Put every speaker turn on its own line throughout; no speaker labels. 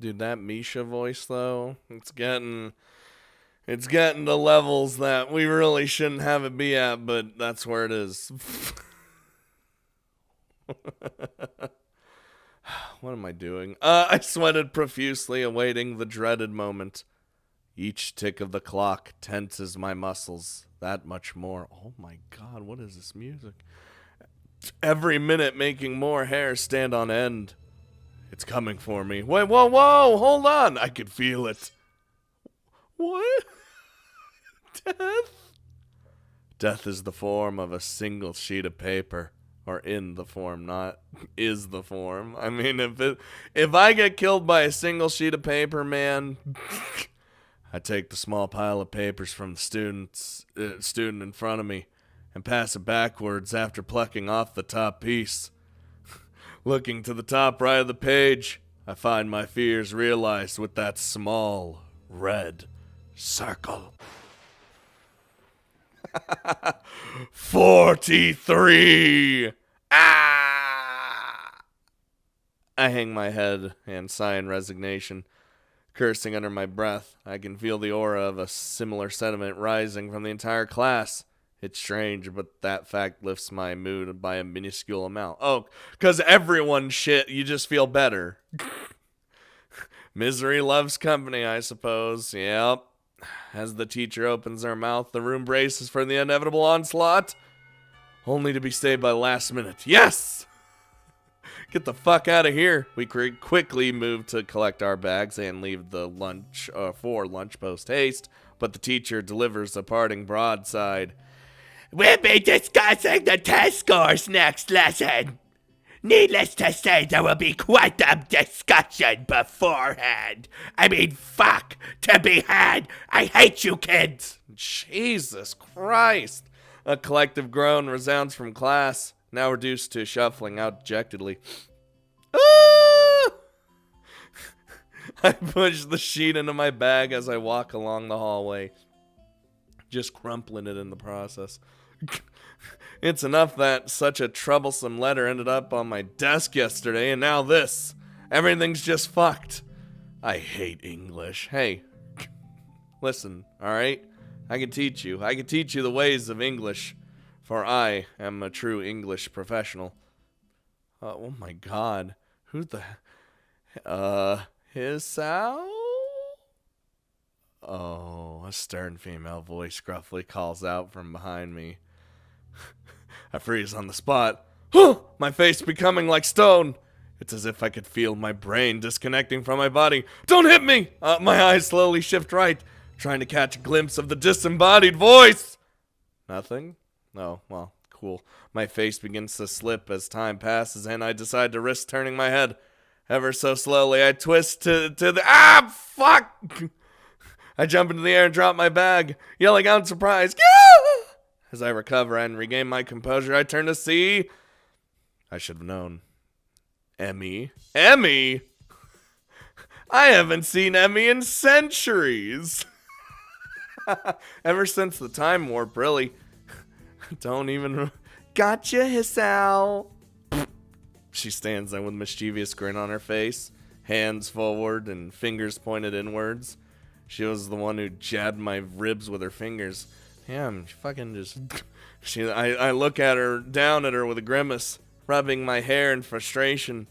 Dude, that Misha voice though, it's getting to levels that we really shouldn't have it be at, but that's where it is. What am I doing? I sweated profusely, awaiting the dreaded moment. Each tick of the clock tenses my muscles that much more. Oh my god, what is this music? Every minute making more hairs stand on end. It's coming for me. Wait, whoa, whoa, hold on. I can feel it. What? Death? Death is the form of a single sheet of paper. Or in the form, not is the form. I mean, if I get killed by a single sheet of paper, man, I take the small pile of papers from the student in front of me and pass it backwards after plucking off the top piece. Looking to the top right of the page, I find my fears realized with that small red circle. 43! Ah! I hang my head and sigh in resignation, cursing under my breath. I can feel the aura of a similar sentiment rising from the entire class. It's strange, but that fact lifts my mood by a minuscule amount. Oh, because everyone shit, you just feel better. Misery loves company, I suppose. Yep. As the teacher opens her mouth, the room braces for the inevitable onslaught, only to be saved by the last minute. Yes! Get the fuck out of here. We quickly move to collect our bags and leave the lunch for lunch post haste, but the teacher delivers a parting broadside. We'll be discussing the test scores next lesson. Needless to say, there will be quite a discussion beforehand. I mean, fuck, to be had. I hate you kids. Jesus Christ. A collective groan resounds from class, now reduced to shuffling out dejectedly. Ah! I push the sheet into my bag as I walk along the hallway, just crumpling it in the process. It's enough that such a troublesome letter ended up on my desk yesterday, and now this. Everything's just fucked. I hate English. Hey, listen, alright? I can teach you. I can teach you the ways of English, for I am a true English professional. Oh my god. Who the... His Sal? Oh, a stern female voice gruffly calls out from behind me. I freeze on the spot. My face becoming like stone. It's as if I could feel my brain disconnecting from my body. Don't hit me! My eyes slowly shift right, trying to catch a glimpse of the disembodied voice. Nothing? Oh, well, cool. My face begins to slip as time passes, and I decide to risk turning my head. Ever so slowly, I twist to the... Ah, fuck! I jump into the air and drop my bag, yelling out in surprise. Yeah! As I recover and regain my composure, I turn to see... I should have known. Emmy? Emmy? I haven't seen Emmy in centuries. Ever since the time warp, really. Don't even... Gotcha, Hisao. She stands there with a mischievous grin on her face, hands forward and fingers pointed inwards. She was the one who jabbed my ribs with her fingers. Damn, she fucking just... I look at her, down at her with a grimace, rubbing my hair in frustration.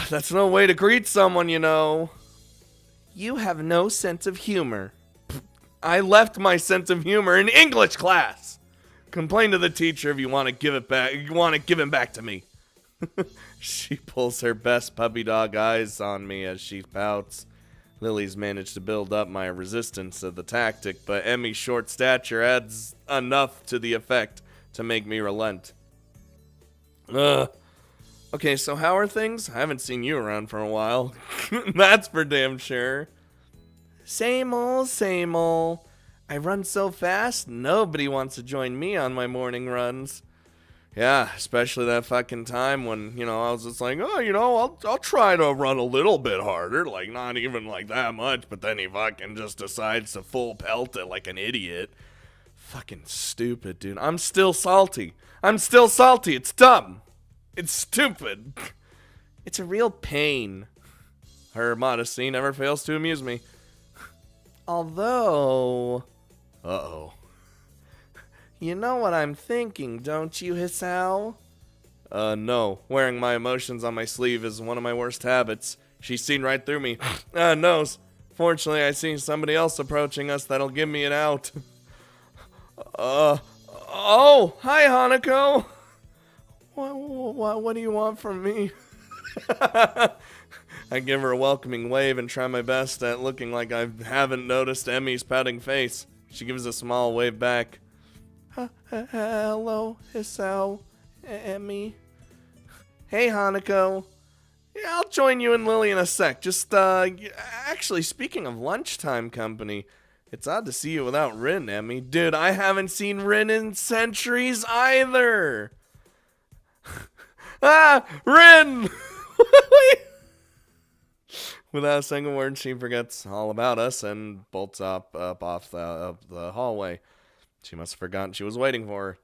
That's no way to greet someone, you know. You have no sense of humor. I left my sense of humor in English class. Complain to the teacher if you want to give it back. You want to give him back to me. She pulls her best puppy dog eyes on me as she pouts. Lily's managed to build up my resistance to the tactic, but Emmy's short stature adds enough to the effect to make me relent. Okay, so how are things? I haven't seen you around for a while. That's for damn sure. Same old, same old. I run so fast, nobody wants to join me on my morning runs. Yeah, especially that fucking time when, I was just like, I'll try to run a little bit harder, like not even like that much, but then he fucking just decides to full pelt it like an idiot. Fucking stupid, dude. I'm still salty. It's dumb. It's stupid. It's a real pain. Her modesty never fails to amuse me. Although... Uh-oh. You know what I'm thinking, don't you, Hisao? No. Wearing my emotions on my sleeve is one of my worst habits. She's seen right through me. Knows. Fortunately, I see somebody else approaching us that'll give me an out. Oh, hi, Hanako. What do you want from me? I give her a welcoming wave and try my best at looking like I haven't noticed Emmy's pouting face. She gives a small wave back. Hello, Hisao, Emmy. Hey, Hanako. Yeah, I'll join you and Lilly in a sec. Just, actually, speaking of lunchtime company, it's odd to see you without Rin, Emmy. Dude, I haven't seen Rin in centuries either. Rin! Without saying a word, she forgets all about us and bolts up off the hallway. She must have forgotten she was waiting for her.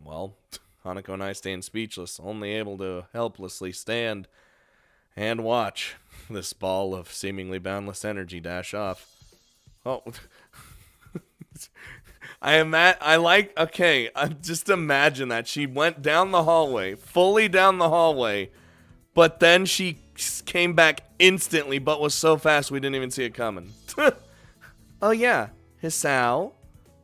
Well, Hanako and I stand speechless, only able to helplessly stand and watch this ball of seemingly boundless energy dash off. Oh, just imagine that. She went down the hallway, fully down the hallway, but then she came back instantly, but was so fast we didn't even see it coming. Oh yeah, Hisao.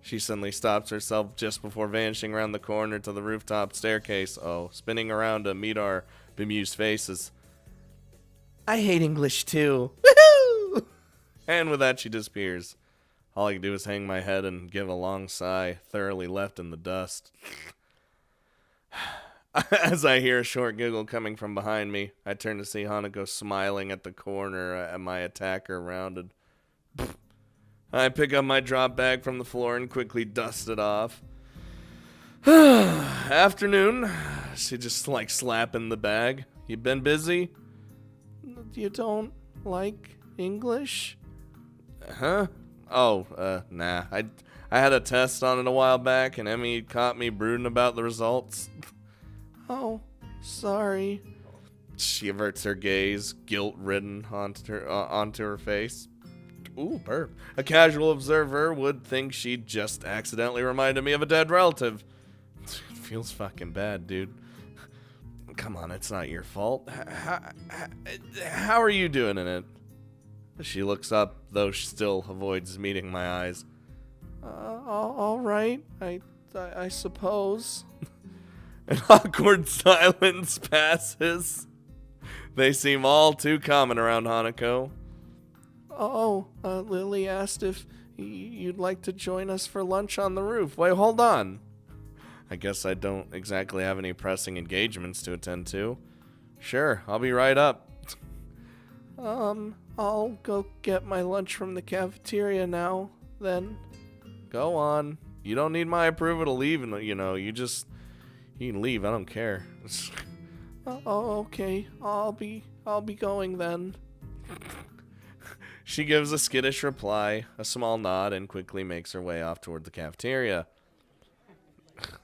She suddenly stops herself just before vanishing around the corner to the rooftop staircase. Oh, spinning around to meet our bemused faces. I hate English too. Woohoo! And with that, she disappears. All I can do is hang my head and give a long sigh, thoroughly left in the dust. As I hear a short giggle coming from behind me, I turn to see Hanako smiling at the corner at my attacker rounded. I pick up my drop bag from the floor and quickly dust it off. Afternoon. She just slapping the bag. You been busy? You don't like English? Huh? Oh, nah. I had a test on it a while back, and Emmy caught me brooding about the results. Oh, sorry. She averts her gaze, guilt-ridden, onto her face. Ooh, burp. A casual observer would think she just accidentally reminded me of a dead relative. It feels fucking bad, dude. Come on, it's not your fault. How are you doing in it? She looks up, though she still avoids meeting my eyes. All right, I suppose. An awkward silence passes. They seem all too common around Hanako. Lilly asked if you'd like to join us for lunch on the roof. Wait, hold on. I guess I don't exactly have any pressing engagements to attend to. Sure, I'll be right up. I'll go get my lunch from the cafeteria now, then. Go on. You don't need my approval to leave, and you can leave, I don't care. Okay. I'll be going then. She gives a skittish reply, a small nod, and quickly makes her way off toward the cafeteria.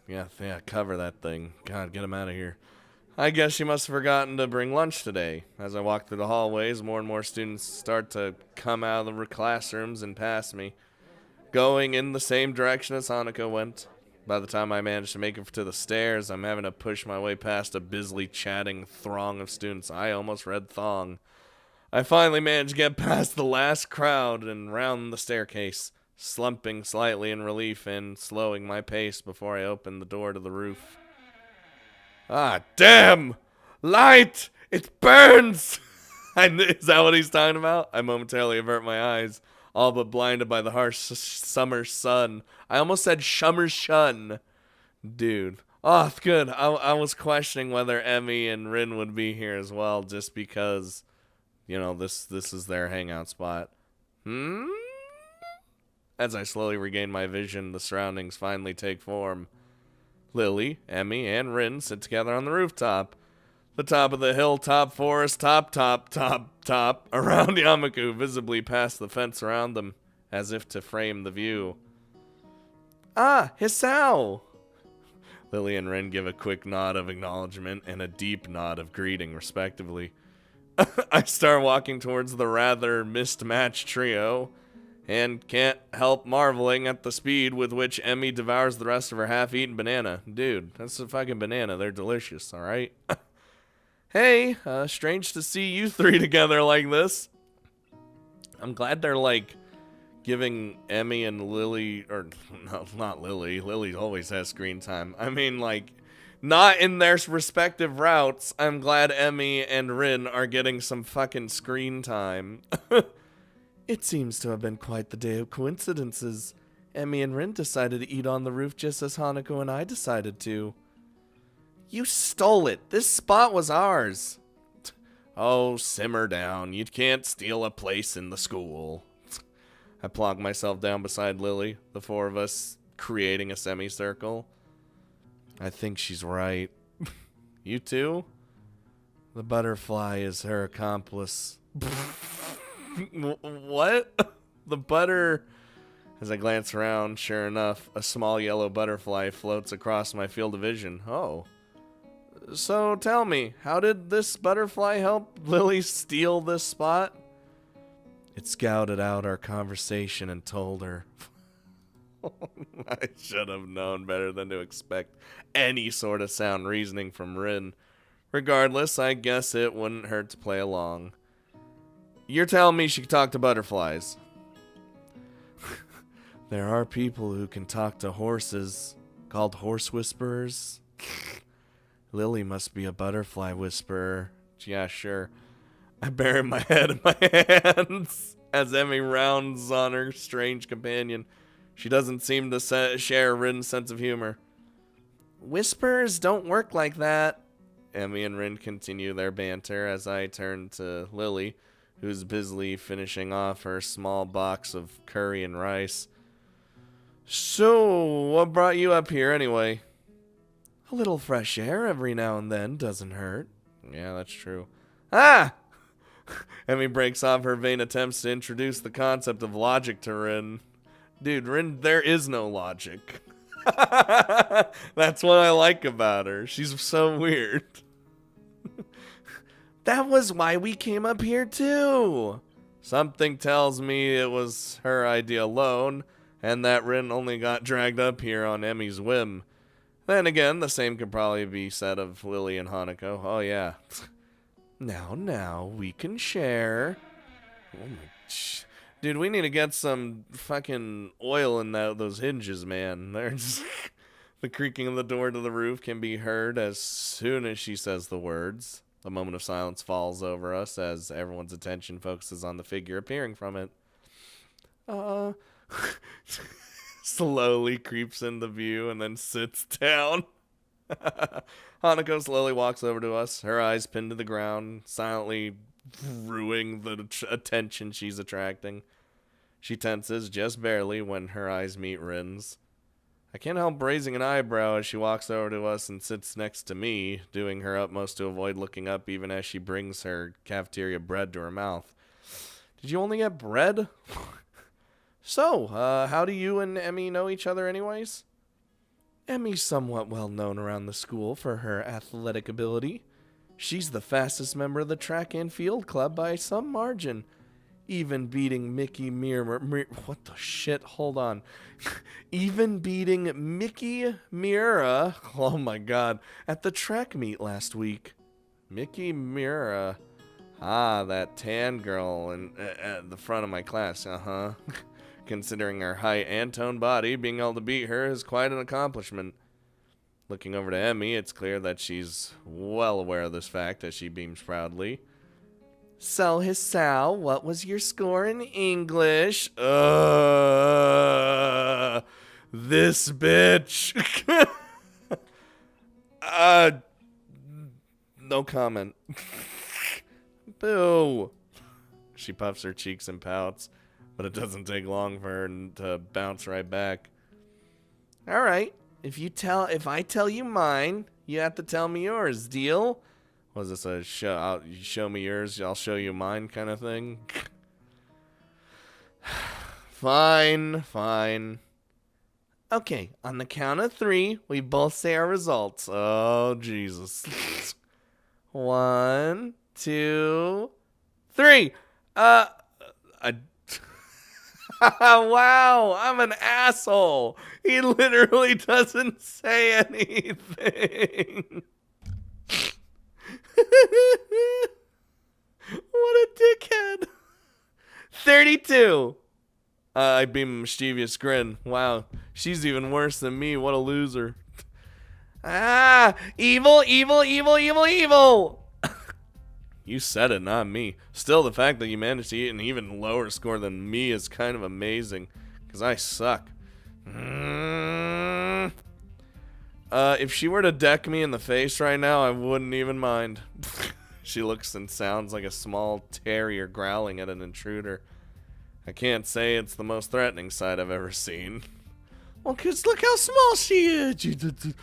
Yeah, cover that thing. God, get him out of here. I guess she must have forgotten to bring lunch today. As I walk through the hallways, more and more students start to come out of the classrooms and pass me, going in the same direction as Hanako went. By the time I manage to make it to the stairs, I'm having to push my way past a busily chatting throng of students. I almost read thong. I finally managed to get past the last crowd and round the staircase, slumping slightly in relief and slowing my pace before I open the door to the roof. Ah, damn! Light! It burns! Is that what he's talking about? I momentarily avert my eyes, all but blinded by the harsh summer sun. I almost said summer shun. Dude. Oh, good. I was questioning whether Emmy and Rin would be here as well, just because, this is their hangout spot. As I slowly regain my vision, the surroundings finally take form. Lilly, Emmy, and Rin sit together on the rooftop. The top of the hilltop forest, top, around Yamaku, visibly past the fence around them, as if to frame the view. Ah, Hisao! Lilly and Rin give a quick nod of acknowledgement and a deep nod of greeting, respectively. I start walking towards the rather mismatched trio, and can't help marveling at the speed with which Emmy devours the rest of her half-eaten banana. Dude, that's a fucking banana. They're delicious, alright? Hey, strange to see you three together like this. I'm glad they're, like, giving Emmy and Lilly, or no, not Lilly. Lilly always has screen time. I mean, like, not in their respective routes. I'm glad Emmy and Rin are getting some fucking screen time. It seems to have been quite the day of coincidences. Emmy and Rin decided to eat on the roof just as Hanako and I decided to. You stole it. This spot was ours. Oh, simmer down. You can't steal a place in the school. I plonk myself down beside Lilly, the four of us creating a semicircle. I think she's right. You too? The butterfly is her accomplice. What? The butter... As I glance around, sure enough, a small yellow butterfly floats across my field of vision. Oh. So tell me, how did this butterfly help Lilly steal this spot? It scouted out our conversation and told her. I should have known better than to expect any sort of sound reasoning from Rin. Regardless, I guess it wouldn't hurt to play along. You're telling me she can talk to butterflies? There are people who can talk to horses, called horse whisperers. Lilly must be a butterfly whisperer. Yeah, sure. I bury my head in my hands as Emmy rounds on her strange companion. She doesn't seem to share Rin's sense of humor. Whispers don't work like that. Emmy and Rin continue their banter as I turn to Lilly, who's busily finishing off her small box of curry and rice. So, what brought you up here anyway? A little fresh air every now and then doesn't hurt. Yeah, that's true. Ah! Emmy breaks off her vain attempts to introduce the concept of logic to Rin. Dude, Rin, there is no logic. That's what I like about her. She's so weird. That was why we came up here too. Something tells me it was her idea alone, and that Rin only got dragged up here on Emmy's whim. Then again, the same could probably be said of Lilly and Hanako. Oh yeah. Now, we can share. Oh my... Dude, we need to get some fucking oil in those hinges, man. There's... The creaking of the door to the roof can be heard as soon as she says the words. A moment of silence falls over us as everyone's attention focuses on the figure appearing from it. Slowly creeps into view and then sits down. Hanako slowly walks over to us, her eyes pinned to the ground, silently ruining the attention she's attracting. She tenses just barely when her eyes meet Rin's. I can't help raising an eyebrow as she walks over to us and sits next to me, doing her utmost to avoid looking up even as she brings her cafeteria bread to her mouth. Did you only get bread? So, how do you and Emmy know each other anyways? Emmy's somewhat well known around the school for her athletic ability. She's the fastest member of the track and field club by some margin, even beating Mickey what the shit? Hold on. Even beating Mickey Miura, oh my god, at the track meet last week. Mickey Miura. Ah, that tan girl at the front of my class, uh-huh. Considering her height and toned body, being able to beat her is quite an accomplishment. Looking over to Emmy, it's clear that she's well aware of this fact as she beams proudly. So, Hisao, what was your score in English? This bitch. No comment. Boo. She puffs her cheeks and pouts, but it doesn't take long for her to bounce right back. All right, if I tell you mine, you have to tell me yours. Deal? Was this a you show me yours, I'll show you mine kind of thing? Fine. Okay, on the count of 3, we both say our results. Oh, Jesus. 1, 2, 3. I wow, I'm an asshole. He literally doesn't say anything. What a dickhead. 32. I beam a mischievous grin. Wow, she's even worse than me. What a loser. Evil, evil, evil, evil, evil. You said it, not me. Still, the fact that you managed to get an even lower score than me is kind of amazing, because I suck. If she were to deck me in the face right now, I wouldn't even mind. She looks and sounds like a small terrier growling at an intruder. I can't say it's the most threatening sight I've ever seen. Well, because look how small she is.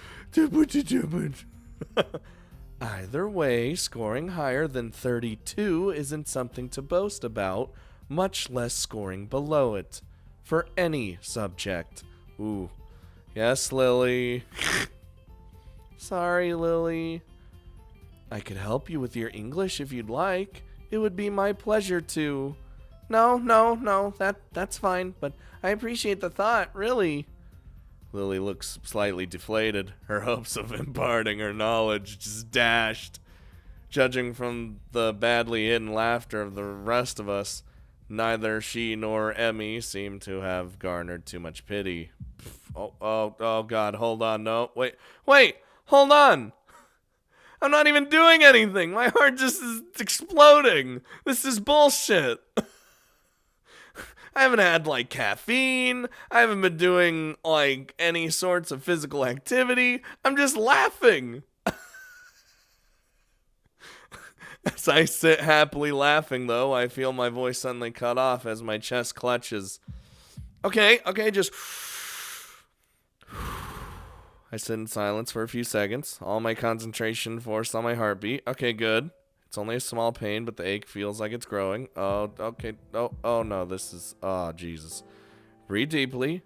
Either way, scoring higher than 32 isn't something to boast about, much less scoring below it. For any subject. Ooh. Yes, Lilly. Sorry, Lilly. I could help you with your English if you'd like. It would be my pleasure to. No, that's fine, but I appreciate the thought, really. Lilly looks slightly deflated, her hopes of imparting her knowledge just dashed. Judging from the badly hidden laughter of the rest of us, neither she nor Emmy seem to have garnered too much pity. Oh God, hold on, no, wait, hold on! I'm not even doing anything! My heart just is exploding! This is bullshit! I haven't had, like, caffeine. I haven't been doing, like, any sorts of physical activity. I'm just laughing. As I sit happily laughing, though, I feel my voice suddenly cut off as my chest clutches. Okay, just... I sit in silence for a few seconds, all my concentration forced on my heartbeat. Okay, good. It's only a small pain, but the ache feels like it's growing. Oh, okay. Oh no, this is... Oh, Jesus. Breathe deeply.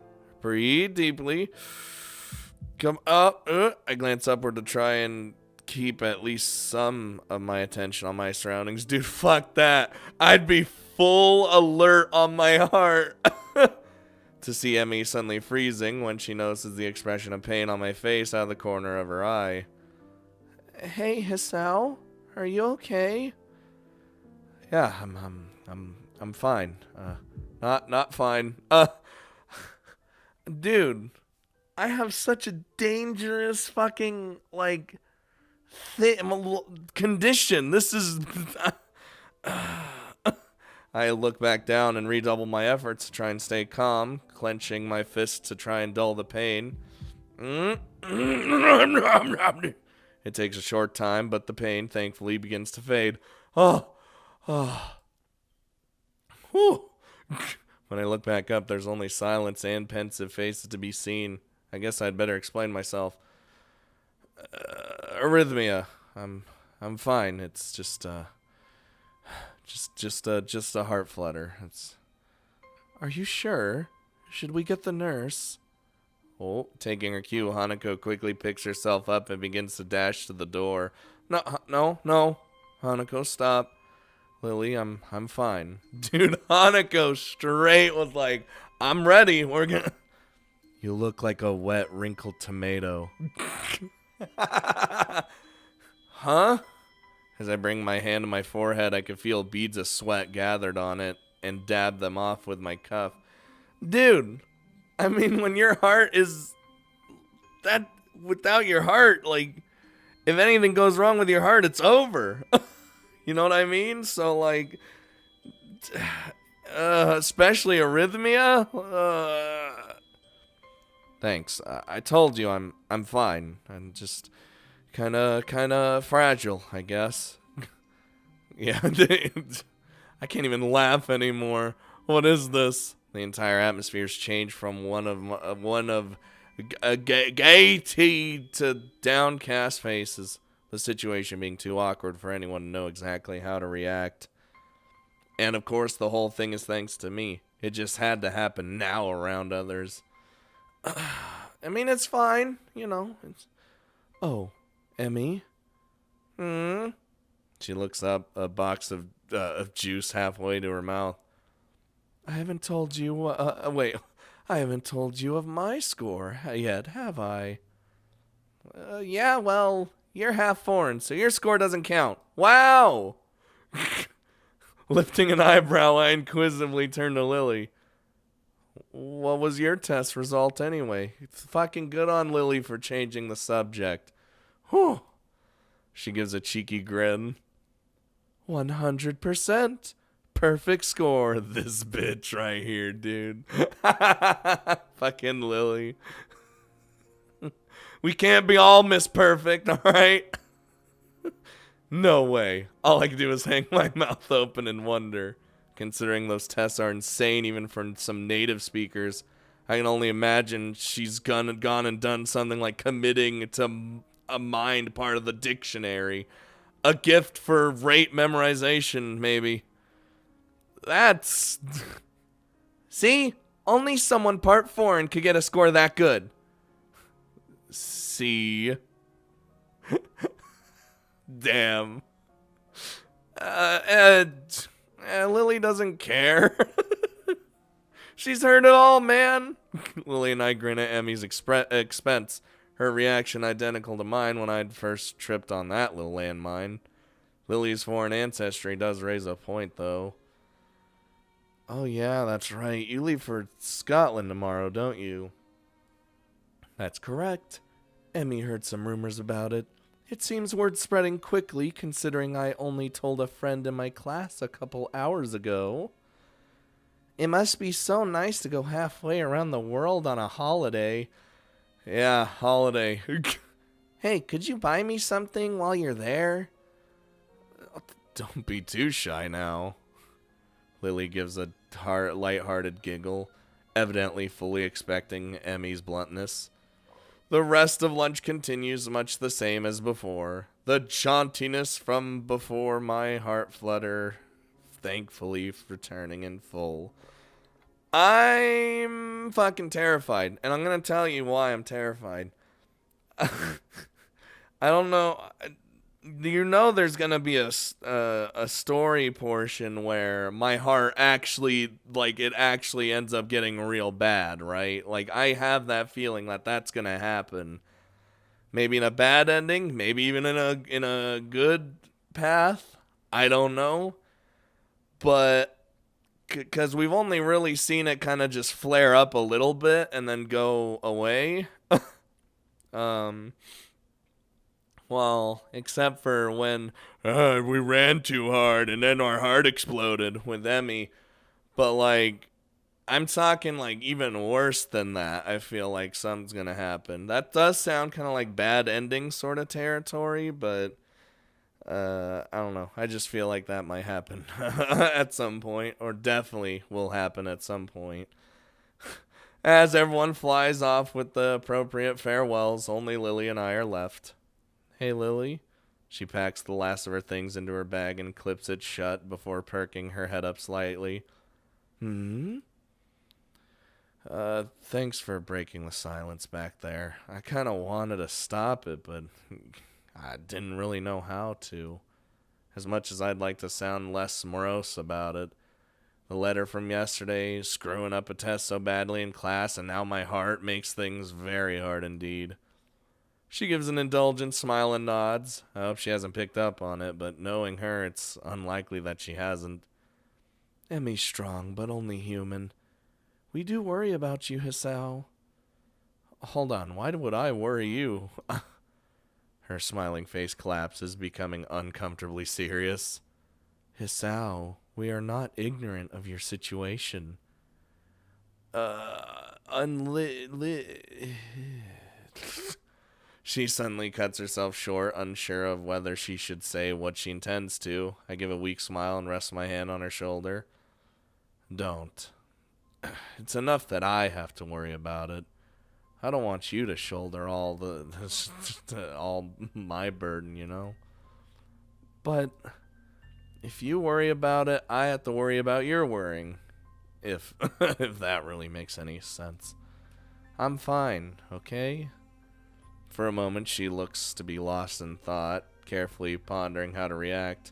Come up. I glance upward to try and keep at least some of my attention on my surroundings. Dude, fuck that. I'd be full alert on my heart. To see Emmy suddenly freezing when she notices the expression of pain on my face out of the corner of her eye. Hey, Hisao? Are you okay? Yeah, I'm fine. Not fine. Dude, I have such a dangerous fucking condition. This is. I look back down and redouble my efforts to try and stay calm, clenching my fists to try and dull the pain. It takes a short time, but the pain, thankfully, begins to fade. Whew. When I look back up, there's only silence and pensive faces to be seen. I guess I'd better explain myself. Arrhythmia. I'm fine. It's just a heart flutter. Are you sure? Should we get the nurse? Oh, taking her cue, Hanako quickly picks herself up and begins to dash to the door. No. Hanako, stop. Lilly, I'm fine. Dude, Hanako straight was like, I'm ready. We're gonna... You look like a wet, wrinkled tomato. Huh? As I bring my hand to my forehead, I can feel beads of sweat gathered on it and dab them off with my cuff. Dude, I mean, when your heart is... that without your heart, like, if anything goes wrong with your heart, it's over. You know what I mean? So, like, especially arrhythmia. Thanks. I told you I'm fine. I'm just kind of fragile, I guess. Yeah, I can't even laugh anymore. What is this? The entire atmosphere's changed from one of gaiety to downcast faces. The situation being too awkward for anyone to know exactly how to react. And of course, the whole thing is thanks to me. It just had to happen now around others. I mean, it's fine, you know. Oh, Emmy? She looks up, a box of juice halfway to her mouth. I haven't told you, wait, I haven't told you of my score yet, have I? Yeah, well, you're half foreign, so your score doesn't count. Wow! Lifting an eyebrow, I inquisitively turned to Lilly. What was your test result anyway? It's fucking good on Lilly for changing the subject. Whew. She gives a cheeky grin. 100%. Perfect score. This bitch right here, dude. Fucking Lilly. We can't be all Miss Perfect, alright? No way. All I can do is hang my mouth open and wonder. Considering those tests are insane even for some native speakers, I can only imagine she's gone and done something like committing to a mind part of the dictionary. A gift for rate memorization, maybe. That's... See? Only someone part foreign could get a score that good. See? Damn. Lily doesn't care. She's heard it all, man. Lily and I grin at Emmy's expense. Her reaction identical to mine when I'd first tripped on that little landmine. Lily's foreign ancestry does raise a point, though. Oh yeah, that's right. You leave for Scotland tomorrow, don't you? That's correct. Emmy heard some rumors about it. It seems word spreading quickly, considering I only told a friend in my class a couple hours ago. It must be so nice to go halfway around the world on a holiday. Yeah, holiday. Hey, could you buy me something while you're there? Don't be too shy now. Lily gives a light-hearted giggle, evidently fully expecting Emmy's bluntness. The rest of lunch continues much the same as before. The jauntiness from before my heart flutter, thankfully returning in full. I'm fucking terrified, and I'm gonna tell you why I'm terrified. I don't know. You know there's gonna be a story portion where my heart actually, like, it actually ends up getting real bad, right? Like, I have that feeling that that's gonna happen. Maybe in a bad ending, maybe even in a good path. I don't know. But, because we've only really seen it kind of just flare up a little bit and then go away. Well, except for when we ran too hard and then our heart exploded with Emmy. But, like, I'm talking, like, even worse than that. I feel like something's going to happen. That does sound kind of like bad ending sort of territory, but I don't know. I just feel like that might happen at some point, or definitely will happen at some point. As everyone flies off with the appropriate farewells, only Lily and I are left. Hey, Lily. She packs the last of her things into her bag and clips it shut before perking her head up slightly. Thanks for breaking the silence back there. I kind of wanted to stop it, but I didn't really know how to. As much as I'd like to sound less morose about it. The letter from yesterday, screwing up a test so badly in class, and now my heart makes things very hard indeed. She gives an indulgent smile and nods. I hope she hasn't picked up on it, but knowing her, it's unlikely that she hasn't. Emmy's strong, but only human. We do worry about you, Hisao. Hold on, why would I worry you? Her smiling face collapses, becoming uncomfortably serious. Hisao, we are not ignorant of your situation. She suddenly cuts herself short, unsure of whether she should say what she intends to. I give a weak smile and rest my hand on her shoulder. Don't. It's enough that I have to worry about it. I don't want you to shoulder all all my burden, you know? But if you worry about it, I have to worry about your worrying. If that really makes any sense. I'm fine, okay? For a moment, she looks to be lost in thought, carefully pondering how to react.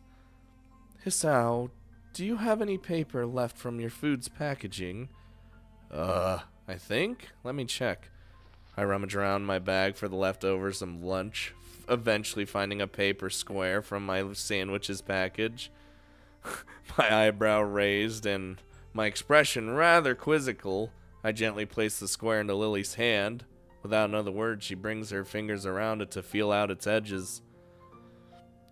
Hisao, do you have any paper left from your food's packaging? I think? Let me check. I rummage around my bag for the leftovers of lunch, eventually finding a paper square from my sandwich's package. My eyebrow raised and my expression rather quizzical, I gently place the square into Lily's hand. Without another word, she brings her fingers around it to feel out its edges.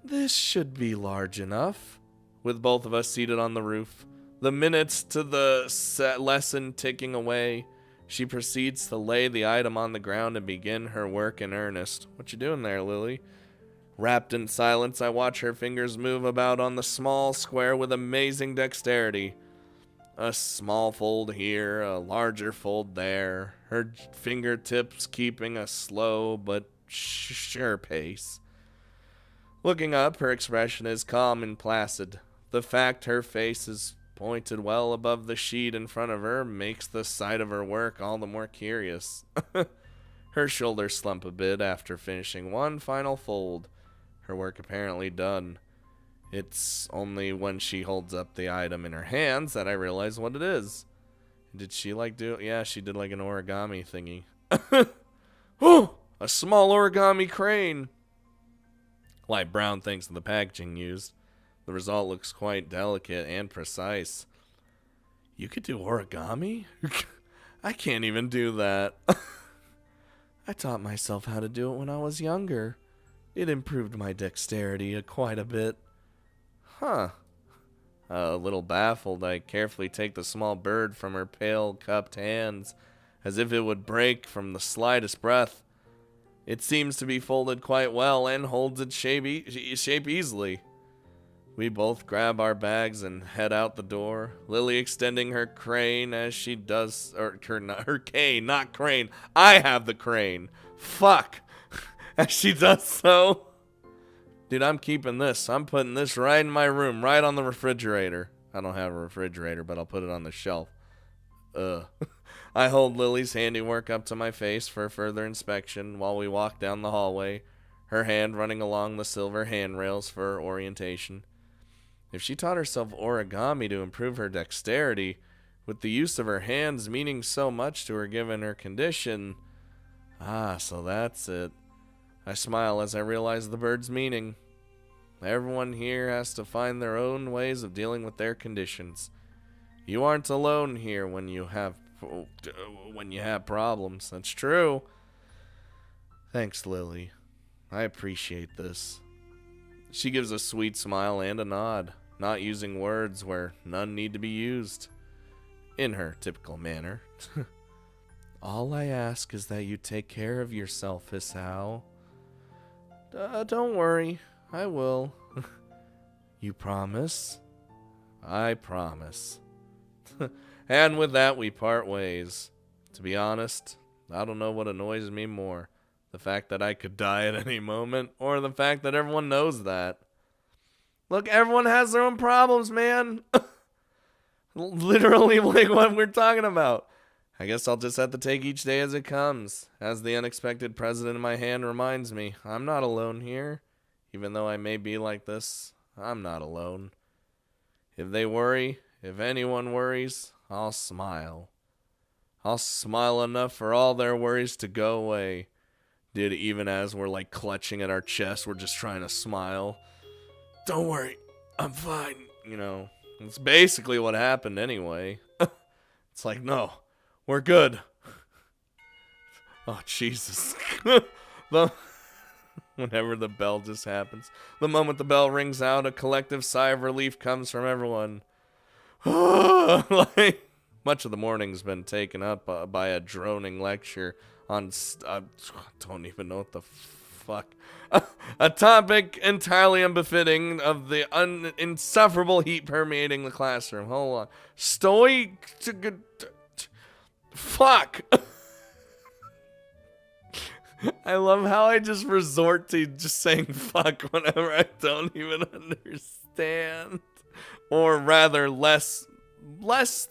This should be large enough. With both of us seated on the roof, the minutes to the lesson ticking away, she proceeds to lay the item on the ground and begin her work in earnest. What you doing there, Lily? Wrapped in silence, I watch her fingers move about on the small square with amazing dexterity. A small fold here, a larger fold there, her fingertips keeping a slow but sure pace. Looking up, her expression is calm and placid. The fact her face is pointed well above the sheet in front of her makes the sight of her work all the more curious. Her shoulders slump a bit after finishing one final fold, her work apparently done. It's only when she holds up the item in her hands that I realize what it is. Did she do? Yeah, she did like an origami thingy. Oh, a small origami crane. Light brown thanks to the packaging used. The result looks quite delicate and precise. You could do origami? I can't even do that. I taught myself how to do it when I was younger. It improved my dexterity quite a bit. Huh. A little baffled, I carefully take the small bird from her pale, cupped hands, as if it would break from the slightest breath. It seems to be folded quite well and holds its shape easily. We both grab our bags and head out the door, Lily extending her crane as she does, or her cane, not crane. I have the crane. Fuck. As she does so. Dude, I'm keeping this. I'm putting this right in my room, right on the refrigerator. I don't have a refrigerator, but I'll put it on the shelf. I hold Lily's handiwork up to my face for further inspection while we walk down the hallway, her hand running along the silver handrails for orientation. If she taught herself origami to improve her dexterity, with the use of her hands meaning so much to her given her condition... so that's it. I smile as I realize the bird's meaning. Everyone here has to find their own ways of dealing with their conditions. You aren't alone here when you have problems. That's true. Thanks, Lily. I appreciate this. She gives a sweet smile and a nod, not using words where none need to be used, in her typical manner. All I ask is that you take care of yourself, Hisao. Don't worry, I will. You promise? I promise. And with that, we part ways. To be honest, I don't know what annoys me more. The fact that I could die at any moment, or the fact that everyone knows that. Look, everyone has their own problems, man. Literally, like what we're talking about. I guess I'll just have to take each day as it comes. As the unexpected president in my hand reminds me, I'm not alone here. Even though I may be like this, I'm not alone. If they worry, if anyone worries, I'll smile. I'll smile enough for all their worries to go away. Did even as we're like clutching at our chest, we're just trying to smile. Don't worry, I'm fine. You know, it's basically what happened anyway. It's like, no, we're good. Oh, Jesus. Whenever the bell just happens. The moment the bell rings out, a collective sigh of relief comes from everyone. Like, much of the morning's been taken up by a droning lecture on I don't even know what the fuck. A topic entirely unbefitting of the insufferable heat permeating the classroom. Hold on. Fuck. I love how I just resort to just saying fuck whenever I don't even understand. Or rather, less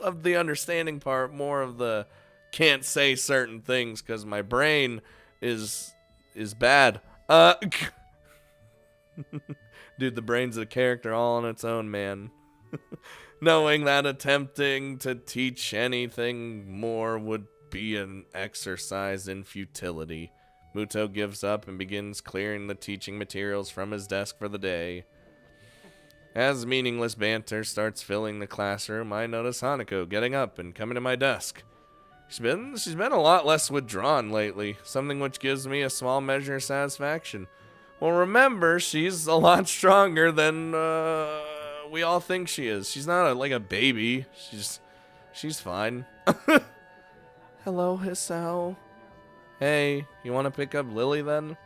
of the understanding part, more of the can't say certain things because my brain is bad. Dude, the brain's a character all on its own, man. Knowing that attempting to teach anything more would be an exercise in futility, Muto gives up and begins clearing the teaching materials from his desk for the day. As meaningless banter starts filling the classroom, I notice Hanako getting up and coming to my desk. She's been a lot less withdrawn lately, something which gives me a small measure of satisfaction. Well, remember, she's a lot stronger than we all think she is. She's not like a baby. She's fine. Hello, Hisao. Hey, you want to pick up Lilly then?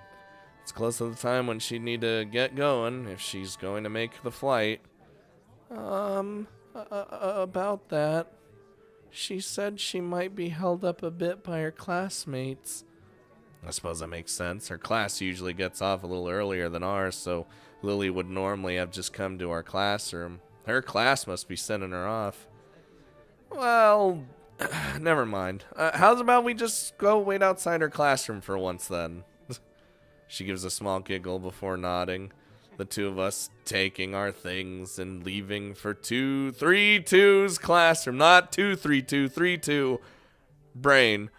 It's close to the time when she'd need to get going if she's going to make the flight. About that. She said she might be held up a bit by her classmates. I suppose that makes sense. Her class usually gets off a little earlier than ours, so Lilly would normally have just come to our classroom. Her class must be sending her off. Well, never mind. How's about we just go wait outside her classroom for once then? She gives a small giggle before nodding. The two of us taking our things and leaving for 232's classroom. Not 23232. Brain.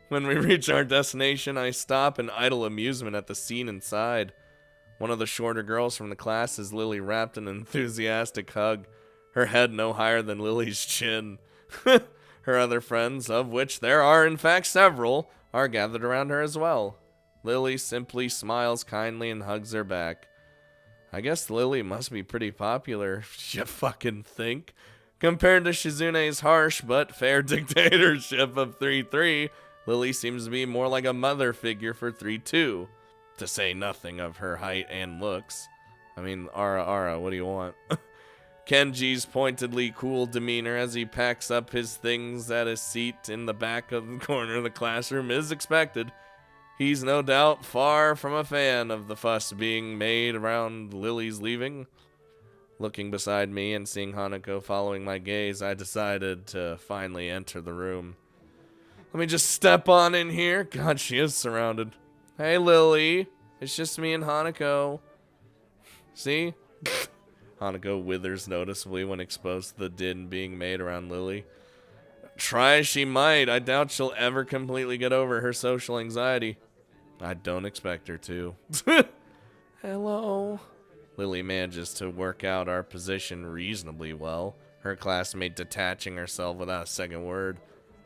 When we reach our destination, I stop in idle amusement at the scene inside. One of the shorter girls from the class is Lilly, wrapped in an enthusiastic hug, her head no higher than Lily's chin. Her other friends, of which there are in fact several, are gathered around her as well. Lilly simply smiles kindly and hugs her back. I guess Lilly must be pretty popular, you fucking think. Compared to Shizune's harsh but fair dictatorship of 3-3, Lilly seems to be more like a mother figure for 3-2, to say nothing of her height and looks. I mean, Ara, what do you want? Kenji's pointedly cool demeanor as he packs up his things at his seat in the back of the corner of the classroom is expected. He's no doubt far from a fan of the fuss being made around Lily's leaving. Looking beside me and seeing Hanako following my gaze, I decided to finally enter the room. Let me just step on in here. God, she is surrounded. Hey, Lilly. It's just me and Hanako. See? Hanako withers noticeably when exposed to the din being made around Lilly. Try as she might, I doubt she'll ever completely get over her social anxiety. I don't expect her to. Hello. Lilly manages to work out our position reasonably well, her classmate detaching herself without a second word.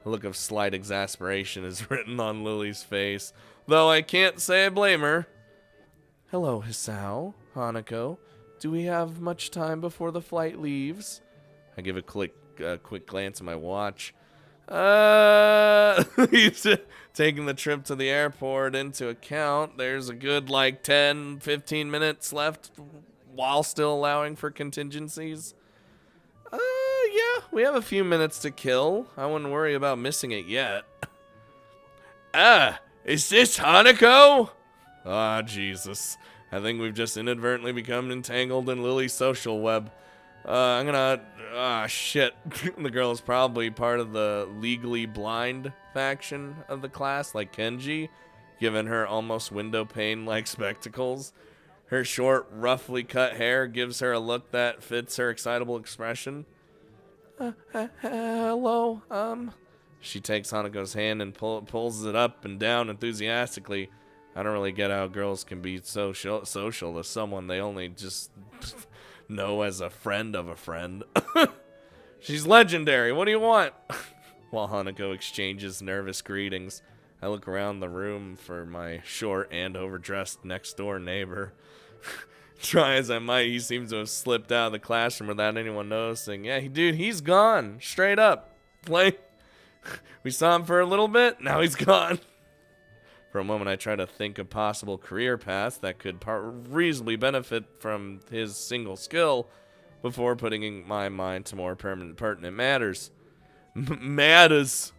A look of slight exasperation is written on Lily's face, though I can't say I blame her. Hello, Hisao, Hanako. Do we have much time before the flight leaves? I give a quick glance at my watch. Taking the trip to the airport into account, there's a good 10-15 minutes left while still allowing for contingencies. Yeah, we have a few minutes to kill. I wouldn't worry about missing it yet. Is this Hanako? Ah, Jesus. I think we've just inadvertently become entangled in Lily's social web. Shit. The girl is probably part of the legally blind faction of the class, like Kenji, given her almost window pane-like spectacles. Her short, roughly cut hair gives her a look that fits her excitable expression. Hello, She takes Hanako's hand and pulls it up and down enthusiastically. I don't really get how girls can be social to someone they only just know as a friend of a friend. She's legendary. What do you want? While Hanako exchanges nervous greetings, I look around the room for my short and overdressed next-door neighbor. Try as I might, he seems to have slipped out of the classroom without anyone noticing. Yeah, dude, he's gone. Straight up. We saw him for a little bit, now he's gone. For a moment, I try to think of possible career paths that could reasonably benefit from his single skill before putting my mind to more pertinent matters. Matters.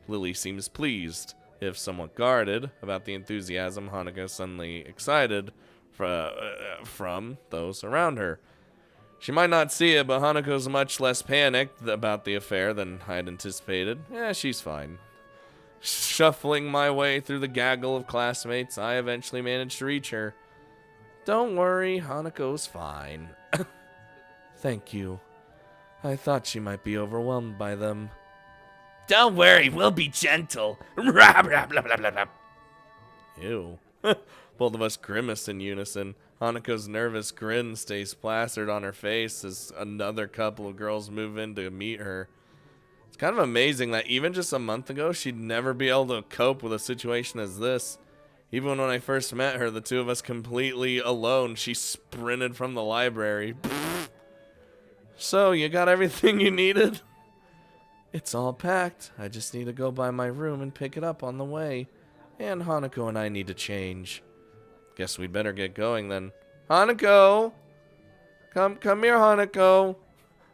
Lilly seems pleased, if somewhat guarded, about the enthusiasm Hanako suddenly excited from those around her. She might not see it, but Hanako's much less panicked about the affair than I had anticipated. Yeah, she's fine. Shuffling my way through the gaggle of classmates, I eventually managed to reach her. Don't worry, Hanako's fine. Thank you. I thought she might be overwhelmed by them.
Don't worry, we'll be gentle.
Ew. Both of us grimace in unison. Hanako's nervous grin stays plastered on her face as another couple of girls move in to meet her. It's kind of amazing that even just a month ago, she'd never be able to cope with a situation as this. Even when I first met her, the two of us completely alone, she sprinted from the library. So, you got everything you needed? It's all packed. I just need to go by my room and pick it up on the way. And Hanako and I need to change. Guess we'd better get going then. Hanako! Come here, Hanako!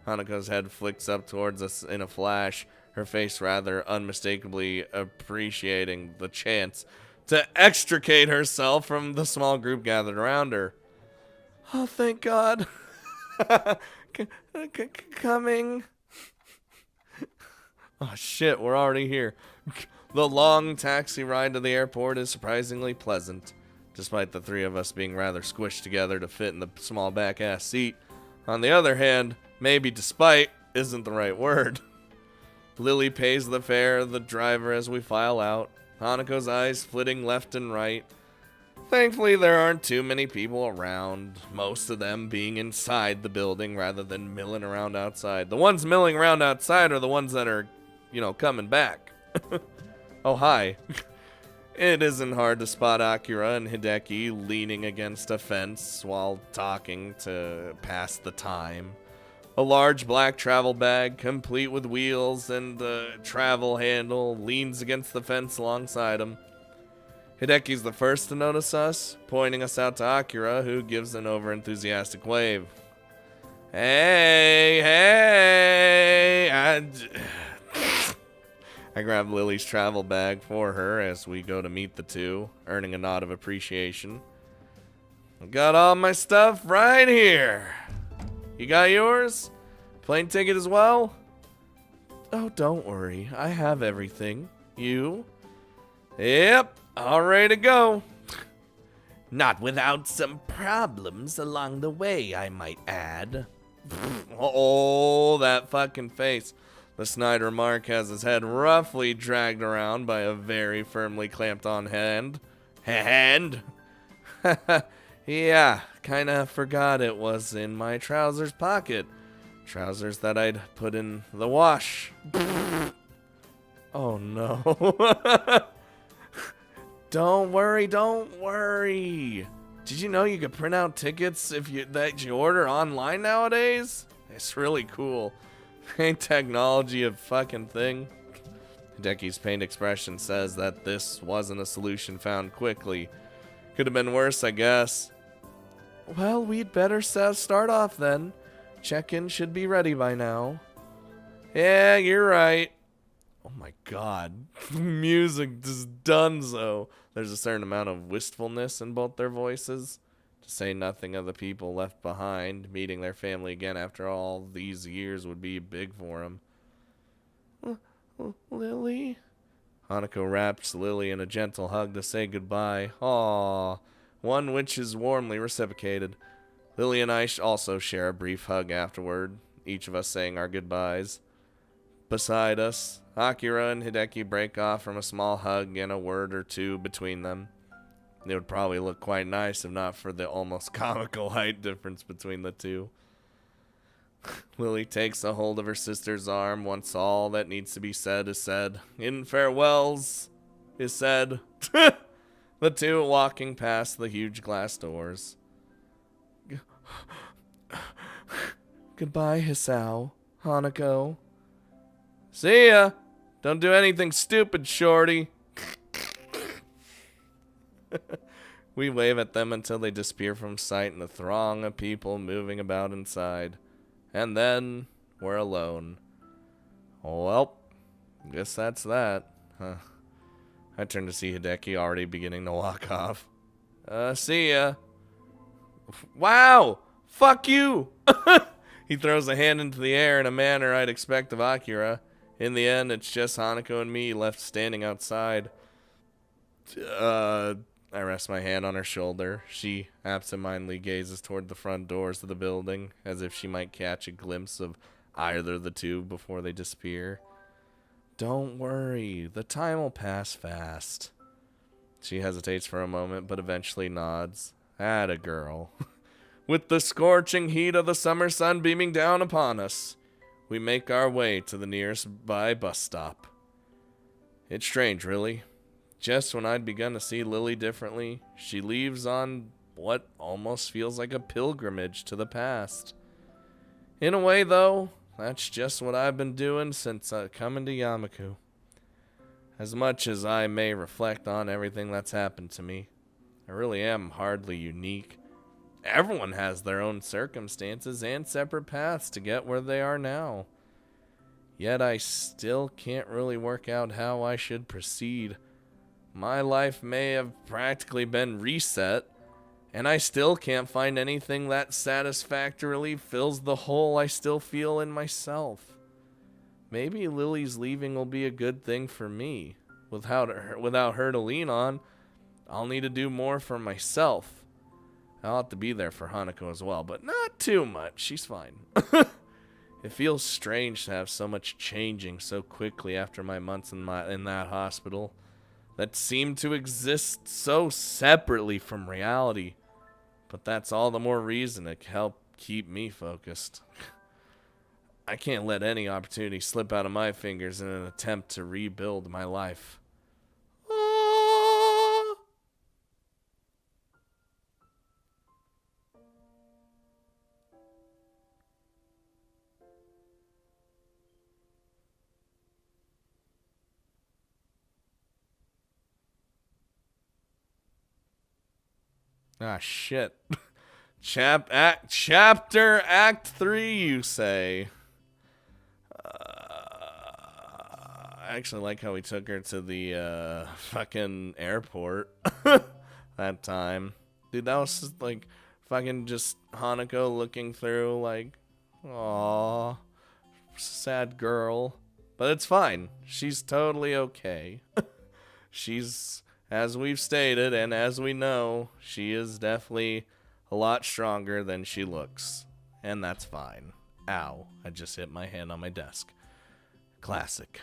Hanako's head flicks up towards us in a flash, her face rather unmistakably appreciating the chance to extricate herself from the small group gathered around her. Oh, thank God. Coming. Oh, shit, we're already here. The long taxi ride to the airport is surprisingly pleasant, despite the three of us being rather squished together to fit in the small back-ass seat. On the other hand, maybe despite isn't the right word. Lilly pays the fare of the driver as we file out, Hanako's eyes flitting left and right. Thankfully, there aren't too many people around, most of them being inside the building rather than milling around outside. The ones milling around outside are the ones that are, coming back. Oh, hi. It isn't hard to spot Akira and Hideki leaning against a fence while talking to pass the time. A large black travel bag, complete with wheels and a travel handle, leans against the fence alongside him. Hideki's the first to notice us, pointing us out to Akira, who gives an over-enthusiastic wave. Hey! I grab Lily's travel bag for her as we go to meet the two, earning a nod of appreciation. I got all my stuff right here. You got yours? Plane ticket as well? Oh, don't worry. I have everything. You? Yep. All ready to go.
Not without some problems along the way, I might add.
Oh, that fucking face. The snide remark has his head roughly dragged around by a very firmly clamped on hand. Yeah, kinda forgot it was in my trousers pocket. Trousers that I'd put in the wash. Oh no. Don't worry. Did you know you could print out tickets that you order online nowadays? It's really cool. Ain't technology a fucking thing? Hideki's pained expression says that this wasn't a solution found quickly. Could have been worse, I guess. Well, we'd better start off then. Check-in should be ready by now. Yeah, you're right. Oh my god. Music just donezo. There's a certain amount of wistfulness in both their voices. To say nothing of the people left behind, meeting their family again after all these years would be big for them. Lily? Hanako wraps Lily in a gentle hug to say goodbye. Aww, one which is warmly reciprocated. Lily and I also share a brief hug afterward, each of us saying our goodbyes. Beside us, Akira and Hideki break off from a small hug and a word or two between them. It would probably look quite nice if not for the almost comical height difference between the two. Lily takes a hold of her sister's arm once all that needs to be said is said. In farewells is said. The two walking past the huge glass doors. Goodbye, Hisao. Hanako. See ya. Don't do anything stupid, shorty. We wave at them until they disappear from sight in the throng of people moving about inside. And then we're alone. Well, guess that's that. Huh. I turn to see Hideki already beginning to walk off. See ya. Wow! Fuck you! He throws a hand into the air in a manner I'd expect of Akira. In the end, it's just Hanako and me left standing outside. I rest my hand on her shoulder. She absentmindedly gazes toward the front doors of the building, as if she might catch a glimpse of either of the two before they disappear. Don't worry, the time will pass fast. She hesitates for a moment, but eventually nods. Atta girl. With the scorching heat of the summer sun beaming down upon us, we make our way to the nearest bus stop. It's strange, really. Just when I'd begun to see Lilly differently, she leaves on what almost feels like a pilgrimage to the past. In a way, though, that's just what I've been doing since coming to Yamaku. As much as I may reflect on everything that's happened to me, I really am hardly unique. Everyone has their own circumstances and separate paths to get where they are now. Yet I still can't really work out how I should proceed. My life may have practically been reset, and I still can't find anything that satisfactorily fills the hole I still feel in myself. Maybe Lily's leaving will be a good thing for me. Without her to lean on, I'll need to do more for myself. I'll have to be there for Hanako as well, but not too much. She's fine. It feels strange to have so much changing so quickly after my months in that hospital that seemed to exist so separately from reality. But that's all the more reason to help keep me focused. I can't let any opportunity slip out of my fingers in an attempt to rebuild my life. Ah, shit. Chapter Act 3, you say? I actually like how we took her to the fucking airport that time. Dude, that was just, like fucking just Hanako looking through like, aw, sad girl. But it's fine. She's totally okay. She's, as we've stated and as we know, she is definitely a lot stronger than she looks. And that's fine. Ow, I just hit my hand on my desk. Classic.